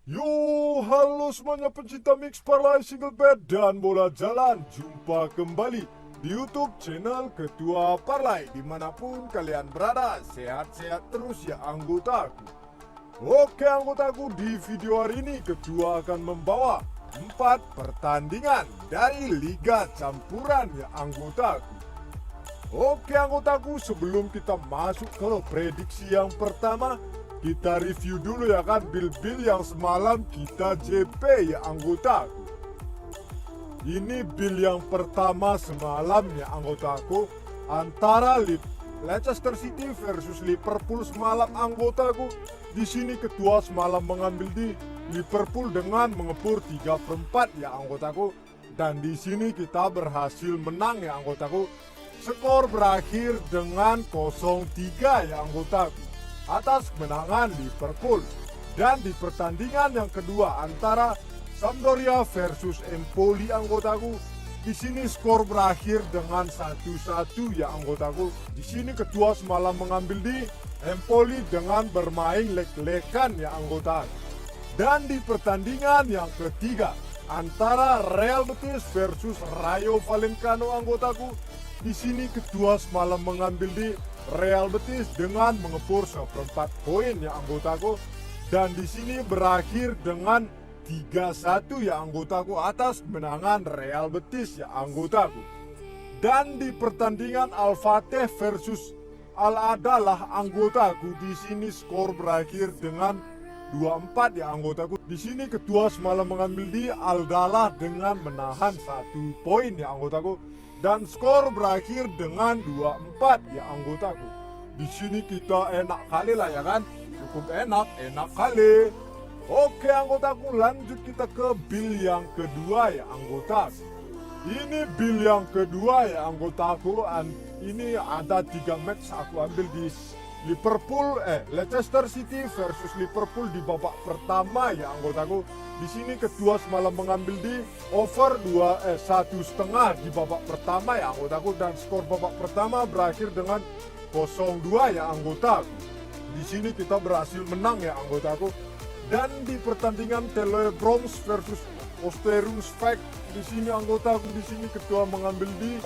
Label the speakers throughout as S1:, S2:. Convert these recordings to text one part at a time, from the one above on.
S1: Yo, halo semuanya pencinta mix parlay single bed dan bola jalan. Jumpa kembali di YouTube channel Ketua Parlay. Dimanapun kalian berada, sehat-sehat terus ya anggotaku. Oke anggotaku, di video hari ini Ketua akan membawa 4 pertandingan dari Liga Campuran ya anggotaku. Oke anggotaku, sebelum kita masuk ke prediksi yang pertama, kita review dulu ya kan bil-bil yang semalam kita JP ya anggotaku. Ini bil yang pertama semalam ya anggotaku, antara Leicester City versus Liverpool semalam anggotaku. Di sini Ketua semalam mengambil di Liverpool dengan mengepur 3/4 ya anggotaku. Dan di sini kita berhasil menang ya anggotaku. Skor berakhir dengan 0-3 ya anggotaku atas kemenangan Liverpool. Dan di pertandingan yang kedua antara Sampdoria versus Empoli anggotaku, di sini skor berakhir dengan 1-1 ya anggotaku. Di sini Ketua semalam mengambil di Empoli dengan bermain lek-lekan ya anggotaku. Dan di pertandingan yang ketiga antara Real Betis versus Rayo Vallecano anggotaku, di sini Ketua semalam mengambil di Real Betis dengan mengepur 1/4 poin ya anggotaku. Dan di sini berakhir dengan 3-1 ya anggotaku atas kemenangan Real Betis ya anggotaku. Dan di pertandingan Al-Fateh versus Al-Adalah anggotaku, di sini skor berakhir dengan 2-4 ya anggotaku. Di sini Ketua semalam mengambil di Al-Adalah dengan menahan 1 poin ya anggotaku. Dan skor berakhir dengan 2-4 ya anggotaku. Di sini kita enak kali lah ya kan, cukup enak kali. Oke anggotaku, lanjut kita ke bil yang kedua ya anggotaku. Ini bil yang kedua ya anggotaku. Ini ada 3 match aku ambil di Leicester City versus Liverpool di babak pertama ya anggotaku. Di sini Ketua semalam mengambil di over 1,5 di babak pertama ya anggotaku. Dan skor babak pertama berakhir dengan 0-2 ya anggotaku. Di sini kita berhasil menang ya anggotaku. Dan di pertandingan Telebroms versus Oosterhuis, di sini anggotaku, di sini Ketua mengambil di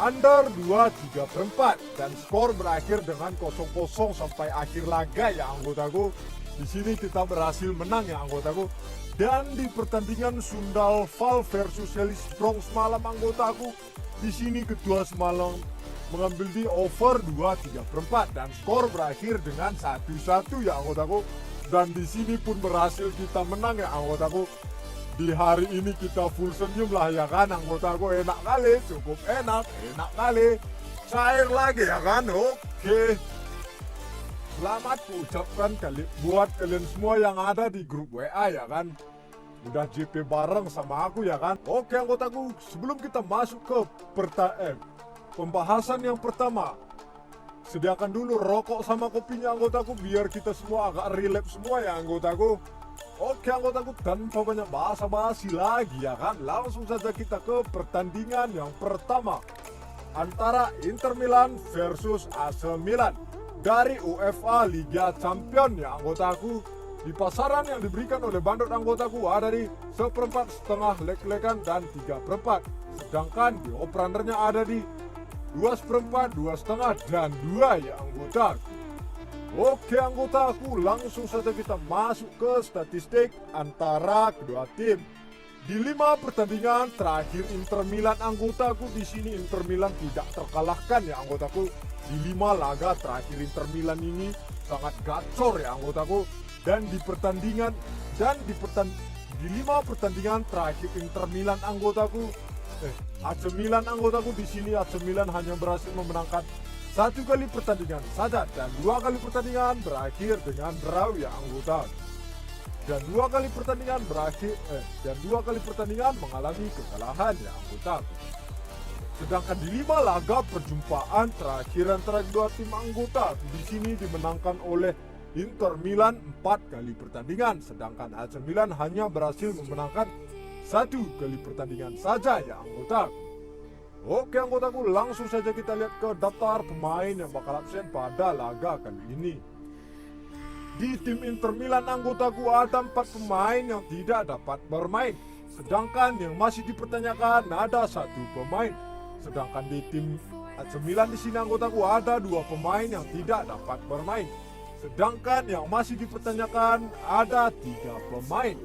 S1: under 2,3/4 dan skor berakhir dengan 0-0 sampai akhir laga ya anggotaku. Di sini kita berhasil menang ya anggotaku. Dan di pertandingan Sundal Val versus Hillsborough malam anggotaku, di sini Ketua semalam mengambil di over 2,3/4 dan skor berakhir dengan 1-1 ya anggotaku. Dan di sini pun berhasil kita menang ya anggotaku. Di hari ini kita full senyum lah ya kan anggotaku. Enak kali, cukup enak kali. Cair lagi ya kan. Oke, selamat ucapkan buat kalian semua yang ada di grup WA ya kan. Udah JP bareng sama aku ya kan. Oke anggotaku, sebelum kita masuk ke pembahasan yang pertama, sediakan dulu rokok sama kopinya anggotaku biar kita semua agak relax semua ya anggotaku. Oke anggotaku, tanpa banyak basa-basi lagi ya kan, langsung saja kita ke pertandingan yang pertama antara Inter Milan versus AC Milan dari UEFA Liga Champions ya anggotaku. Di pasaran yang diberikan oleh bandot anggotaku ada di 1/4 lek-lekan dan 3/4, sedangkan di operandernya ada di 2/4, 2,5 dan 2 ya anggotaku. Oke anggotaku, langsung saja kita masuk ke statistik antara kedua tim. Di 5 pertandingan terakhir Inter Milan anggotaku, di sini Inter Milan tidak terkalahkan ya anggotaku. Di 5 laga terakhir Inter Milan ini sangat gacor ya anggotaku. Dan di 5 pertandingan terakhir Inter Milan anggotaku, AC Milan anggotaku, di sini AC Milan hanya berhasil memenangkan 1 kali pertandingan saja dan 2 kali pertandingan berakhir dengan draw ya anggota. Dan 2 kali pertandingan mengalami kekalahan ya anggota. Sedangkan di 5 laga perjumpaan terakhir antara kedua tim anggota, di sini dimenangkan oleh Inter Milan 4 kali pertandingan, sedangkan AC Milan hanya berhasil memenangkan 1 kali pertandingan saja ya anggota. Oke anggotaku, langsung saja kita lihat ke daftar pemain yang bakal absen pada laga kali ini. Di tim Inter Milan anggotaku ada 4 pemain yang tidak dapat bermain. Sedangkan yang masih dipertanyakan ada 1 pemain. Sedangkan di tim AC Milan di sini anggotaku ada 2 pemain yang tidak dapat bermain. Sedangkan yang masih dipertanyakan ada 3 pemain.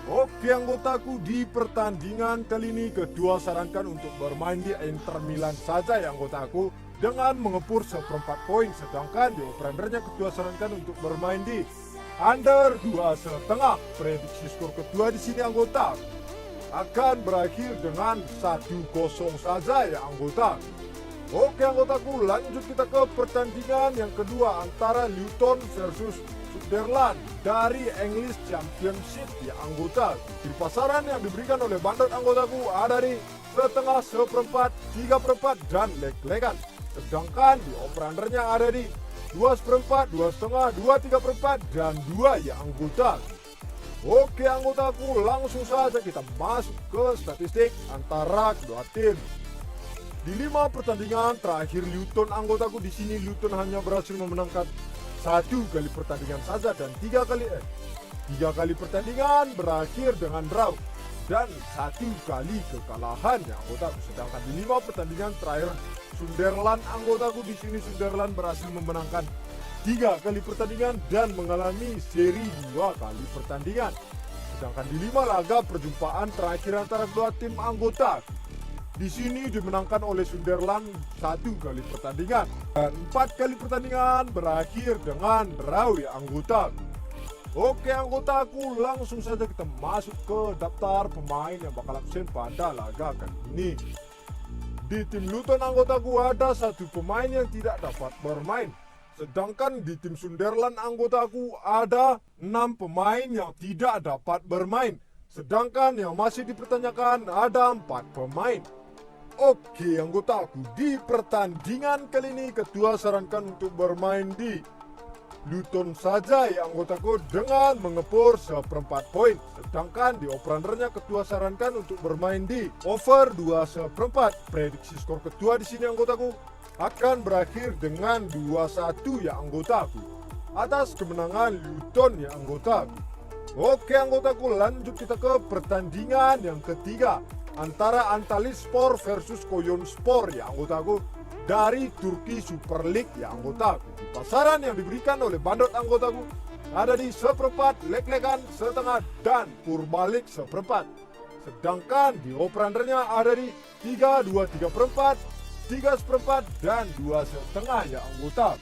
S1: Oke anggotaku, di pertandingan kali ini kedua sarankan untuk bermain di Inter Milan saja ya anggotaku, dengan mengepur seperempat poin. Sedangkan di operandernya kedua sarankan untuk bermain di under 2,5. Prediksi skor kedua di sini anggota akan berakhir dengan 1-0 saja ya anggota. Oke anggotaku, lanjut kita ke pertandingan yang kedua antara Luton versus Sunderland dari English Championship ya anggota. Di pasaran yang diberikan oleh bandot anggotaku ada di setengah, seperempat, 3/4 dan leg-legan. Sedangkan di over-undernya ada di 2/4, 2,5, 2/3/4 dan 2 ya anggota. Oke anggotaku, langsung saja kita masuk ke statistik antara kedua tim. Di 5 pertandingan terakhir Luton anggotaku, di sini Luton hanya berhasil memenangkan 1 kali pertandingan saja dan 3 kali pertandingan berakhir dengan draw dan 1 kali kekalahan ya anggotaku. Sedangkan di 5 pertandingan terakhir Sunderland anggotaku, di sini Sunderland berhasil memenangkan 3 kali pertandingan dan mengalami seri 2 kali pertandingan. Sedangkan di 5 laga perjumpaan terakhir antara kedua tim anggota, di sini dimenangkan oleh Sunderland 1 kali pertandingan dan 4 kali pertandingan berakhir dengan draw ya anggota. Oke anggotaku, langsung saja kita masuk ke daftar pemain yang bakal absen pada laga kali ini. Di tim Luton anggotaku ada 1 pemain yang tidak dapat bermain. Sedangkan di tim Sunderland anggotaku ada 6 pemain yang tidak dapat bermain. Sedangkan yang masih dipertanyakan ada 4 pemain. Oke anggotaku, di pertandingan kali ini kedua sarankan untuk bermain di Luton saja ya anggotaku dengan mengepur seperempat poin. Sedangkan di over-undernya kedua sarankan untuk bermain di over 2/4. Prediksi skor kedua di sini anggotaku akan berakhir dengan 2-1 ya anggotaku atas kemenangan Luton ya anggotaku. Oke anggotaku, lanjut kita ke pertandingan yang ketiga antara Antalyaspor versus Koyunspor ya anggotaku dari Turki Super League ya anggotaku. Di pasaran yang diberikan oleh bandot anggotaku ada di seperempat, leg-legan, setengah dan purbalik seperempat. Sedangkan di over-undernya ada di 3, 2, 3/4, 3/4 dan 2,5 ya anggota.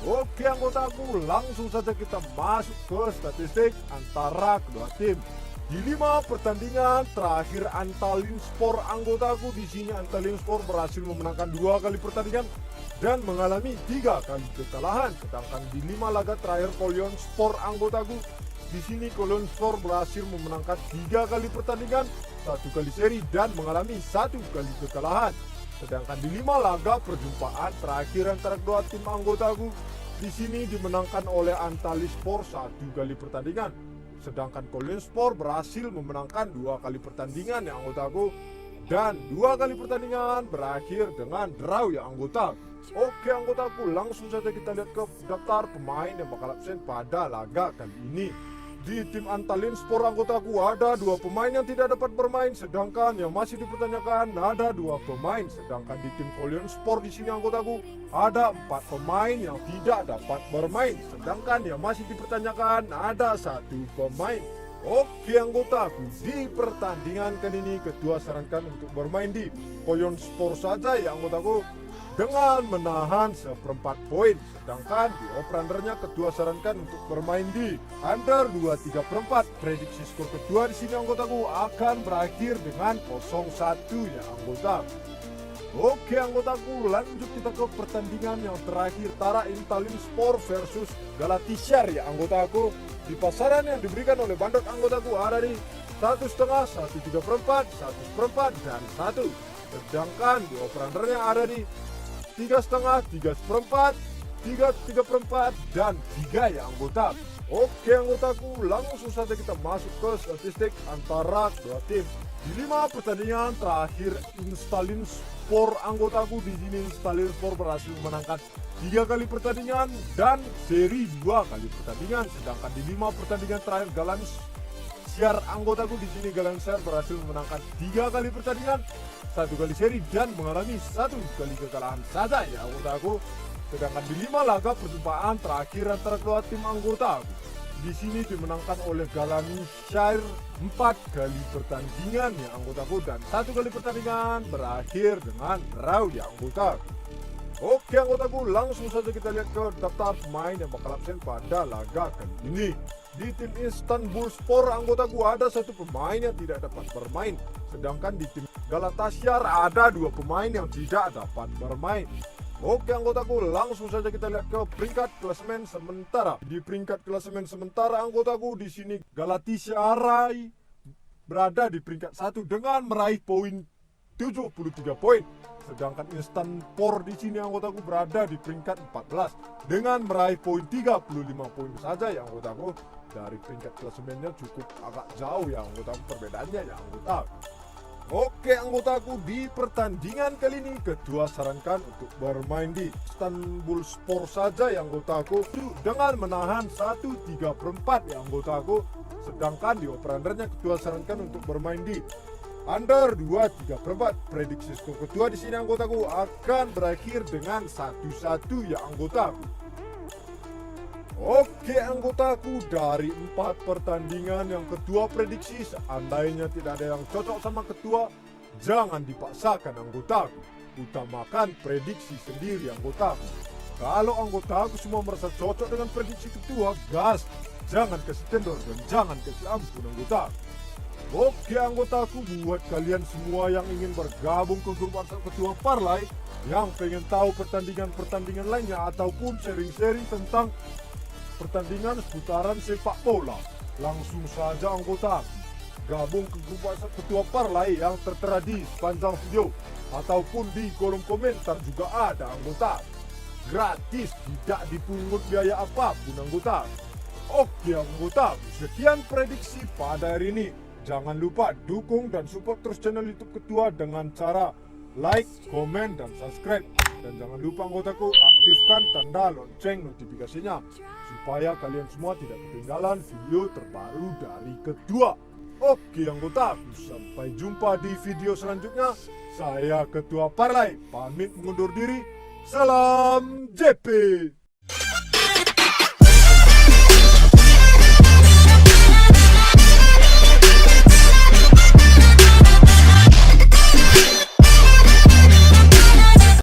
S1: Oke anggotaku, langsung saja kita masuk ke statistik antara kedua tim. Di 5 pertandingan terakhir Antalyaspor anggotaku, di sini Antalyaspor berhasil memenangkan 2 kali pertandingan dan mengalami 3 kali kekalahan. Sedangkan di 5 laga terakhir Koyunspor anggotaku, di sini Koyunspor berhasil memenangkan 3 kali pertandingan, 1 kali seri dan mengalami 1 kali kekalahan. Sedangkan di 5 laga perjumpaan terakhir antara kedua tim anggotaku, di sini dimenangkan oleh Antalyaspor 1 kali pertandingan. Sedangkan Koyunspor berhasil memenangkan 2 kali pertandingan ya anggotaku dan 2 kali pertandingan berakhir dengan draw ya anggota. Oke anggotaku, langsung saja kita lihat ke daftar pemain yang bakal absen pada laga kali ini. Di tim Antalyaspor anggotaku ada 2 pemain yang tidak dapat bermain, sedangkan yang masih dipertanyakan ada 2 pemain. Sedangkan di tim Koyunspor di sini anggotaku ada 4 pemain yang tidak dapat bermain, sedangkan yang masih dipertanyakan ada 1 pemain. Oke anggotaku, di pertandingan kali ini kedua sarankan untuk bermain di Koyunspor saja ya anggotaku dengan menahan seperempat poin. Sedangkan di over-undernya kedua sarankan untuk bermain di under 2/3/4. Prediksi skor kedua di sini anggotaku akan berakhir dengan 0-1 ya anggota. Oke anggotaku, lanjut kita ke pertandingan yang terakhir antara Antalyaspor versus Galatasaray ya anggotaku. Di pasaran yang diberikan oleh bandot anggotaku ada di 1,5, 1/3/4, 1/4 dan 1. Sedangkan di over-undernya ada di 3,5, 3/4, 3/4, dan 3 ya anggota. Oke anggotaku, langsung saja kita masuk ke statistik antara kedua tim. Di 5 pertandingan terakhir Instalin Sport anggotaku, di sini Instalin Sport berhasil memenangkan 3 kali pertandingan dan seri 2 kali pertandingan. Sedangkan di 5 pertandingan terakhir Galan Siar anggotaku, di sini Galan Siar berhasil memenangkan 3 kali pertandingan, 1 kali seri dan mengalami 1 kali kekalahan saja ya anggotaku. Sedangkan di 5 laga perjumpaan terakhir antara kedua tim anggota, di sini dimenangkan oleh Galanshire 4 kali pertandingan ya anggotaku, dan 1 kali pertandingan berakhir dengan draw ya anggota. Oke anggotaku, langsung saja kita lihat ke daftar pemain yang bakal absen pada laga kali ini. Di tim Istanbul Sport anggotaku ada 1 pemain yang tidak dapat bermain, sedangkan di tim Galatasaray ada 2 pemain yang tidak dapat bermain. Oke anggotaku, langsung saja kita lihat ke peringkat klasemen sementara. Di peringkat klasemen sementara anggotaku, di sini Galatasaray berada di peringkat 1 dengan meraih poin 73 poin. Sedangkan Istanbul di sini anggotaku berada di peringkat 14 dengan meraih poin 35 poin saja ya anggotaku. Dari peringkat klasemennya cukup agak jauh ya anggotaku perbedaannya ya anggota. Oke anggotaku, di pertandingan kali ini kedua sarankan untuk bermain di Istanbul Sport saja ya anggotaku, dengan menahan 1/3/4 ya anggotaku. Sedangkan di over-undernya kedua sarankan untuk bermain di under 2/3/4. Prediksi skor kedua di sini anggotaku akan berakhir dengan 1-1 ya anggotaku. Oke anggotaku, dari 4 pertandingan yang kedua prediksi, seandainya tidak ada yang cocok sama ketua, jangan dipaksakan anggotaku. Utamakan prediksi sendiri anggotaku. Kalau anggotaku semua merasa cocok dengan prediksi ketua, gas, jangan kasih kendor dan jangan kasih ampun anggotaku. Oke anggotaku, buat kalian semua yang ingin bergabung ke grup WhatsApp ketua Parlay, yang pengen tahu pertandingan-pertandingan lainnya ataupun sharing-sharing tentang pertandingan seputaran sepak bola, langsung saja anggota gabung ke grup WhatsApp ketua Parlay yang tertera di sepanjang video ataupun di kolom komentar juga ada anggota. Gratis, tidak dipungut biaya apapun anggota. Oke anggota, sekian prediksi pada hari ini. Jangan lupa dukung dan support terus channel YouTube ketua dengan cara like, komen, dan subscribe. Dan jangan lupa anggotaku aktifkan tanda lonceng notifikasinya supaya kalian semua tidak ketinggalan video terbaru dari ketua. Oke anggotaku, sampai jumpa di video selanjutnya. Saya Ketua Parlay pamit mengundur diri. Salam JP.